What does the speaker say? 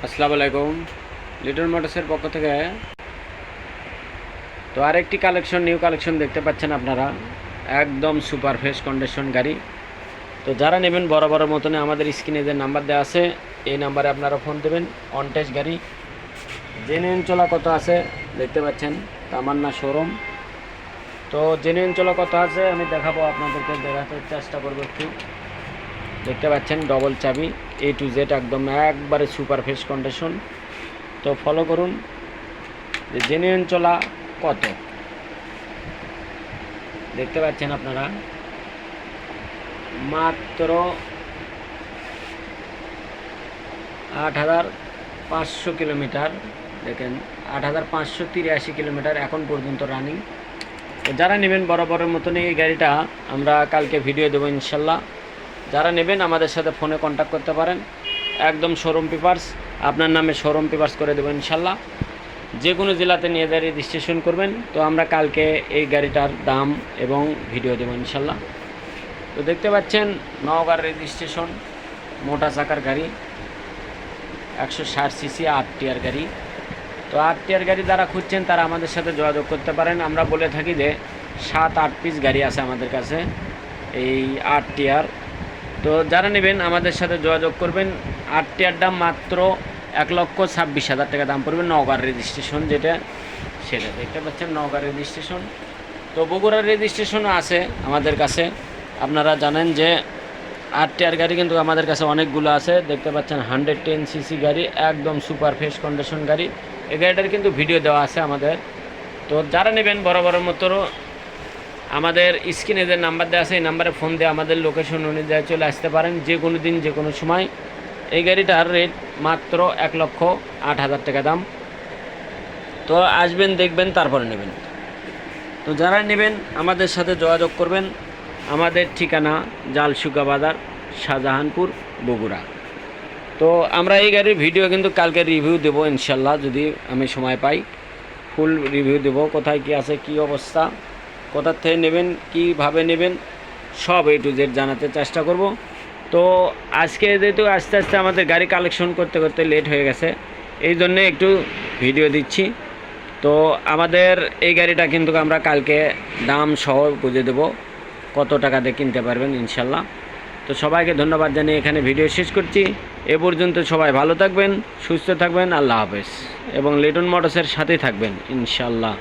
আসসালামু আলাইকুম। লিটন মোটরসের পক্ষ থেকে তো আরেকটি নিউ কালেকশন দেখতে পাচ্ছেন আপনারা। একদম সুপার ফ্রেশ কন্ডিশন গাড়ি। তো যারা নেবেন বড় বড় মতনে আমাদের স্ক্রিনে যে নাম্বার দেওয়া আছে এই নাম্বারে আপনারা ফোন দেবেন। অন টেস্ট গাড়ি, জেনুইন চলা কত আছে দেখতে পাচ্ছেন, তামান্না শোরুম। তো জেনুইন চলা কত আছে আমি দেখাবো, আপনাদেরকে দেখাতে চেষ্টা করবো একটু। দেখতে পাচ্ছেন ডবল চাবি, A to Z একদম একবারে সুপার ফ্রেশ কন্ডিশন। তো ফলো করুন যে জেনুইন চলা কত দেখতে পাচ্ছেন আপনারা। মাত্র ৮৫০০ কিলোমিটার, দেখেন ৮৫৮৩ কিলোমিটার এখন পর্যন্ত রানিং। তো যারা নেবেন বড় বড় মতন এই গাড়িটা আমরা কালকে ভিডিও দেবো ইনশাল্লাহ। যারা নেবেন আমাদের সাথে ফোনে কন্ট্যাক্ট করতে পারেন। একদম শোরুম পেপারস, আপনার নামে শোরুম পেপারস করে দেবো ইনশাল্লাহ। যে কোনো জেলাতে নিয়ে যায় রেজিস্ট্রেশন করবেন। তো আমরা কালকে এই গাড়িটার দাম এবং ভিডিও দেবো ইনশাল্লাহ। তো দেখতে পাচ্ছেন নওগাঁর রেজিস্ট্রেশন, মোটা চাকার গাড়ি, 160 সিসি 8 টিয়ার গাড়ি। তো 8 টিয়ার গাড়ি যারা খুঁজছেন তারা আমাদের সাথে যোগাযোগ করতে পারেন। আমরা বলে থাকি যে 7-8 পিস গাড়ি আছে আমাদের কাছে এই 8 টিয়ার। তো যারা নেবেন আমাদের সাথে যোগাযোগ করবেন। 8 টিয়ার দাম মাত্র 1,26,000 টাকা দাম পড়বে। নওগাঁর রেজিস্ট্রেশন যেটা সেটা দেখতে পাচ্ছেন নওগাঁর রেজিস্ট্রেশন। তো বগুড়ার রেজিস্ট্রেশনও আছে আমাদের কাছে। আপনারা জানেন যে 8 টিয়ার গাড়ি কিন্তু আমাদের কাছে অনেকগুলো আছে। দেখতে পাচ্ছেন 110 সিসি গাড়ি, একদম সুপার ফ্রেশ কন্ডিশন গাড়ি। এই গাড়িটার কিন্তু ভিডিও দেওয়া আছে আমাদের। তো যারা নেবেন বড় বড় মতো আমাদের স্ক্রিনে যে নাম্বার দেওয়া আছে এই নাম্বারে ফোন দিয়ে আমাদের লোকেশন অনুযায়ী চলে আসতে পারেন যে কোনো দিন যে কোনো সময়। এই গাড়িটার রেট মাত্র 1,08,000 টাকা দাম। তো আসবেন, দেখবেন, তারপরে নেবেন। তো যারা নেবেন আমাদের সাথে যোগাযোগ করবেন। আমাদের ঠিকানা জালসুকা বাজার, শাহজাহানপুর, বগুড়া। তো আমরা এই গাড়ির ভিডিও কিন্তু কালকে রিভিউ দেবো ইনশাল্লাহ, যদি আমি সময় পাই ফুল রিভিউ দেবো। কোথায় কি আছে, কি অবস্থা, কোথার থেকে নেবেন, কীভাবে নেবেন, সব A to Z জানাতে চেষ্টা করব। তো আজকে যেহেতু আস্তে আস্তে আমাদের গাড়ি কালেকশন করতে করতে লেট হয়ে গেছে, এই জন্যে একটু ভিডিও দিচ্ছি। তো আমাদের এই গাড়িটা কিন্তু আমরা কালকে দাম সহ বুঝে দেবো কত টাকা দিয়ে কিনতে পারবেন ইনশাল্লাহ। তো সবাইকে ধন্যবাদ জানিয়ে এখানে ভিডিও শেষ করছি। এ পর্যন্ত সবাই ভালো থাকবেন, সুস্থ থাকবেন, আল্লাহ হাফেজ। এবং লিটন মোটরসের সাথেই থাকবেন ইনশাল্লাহ।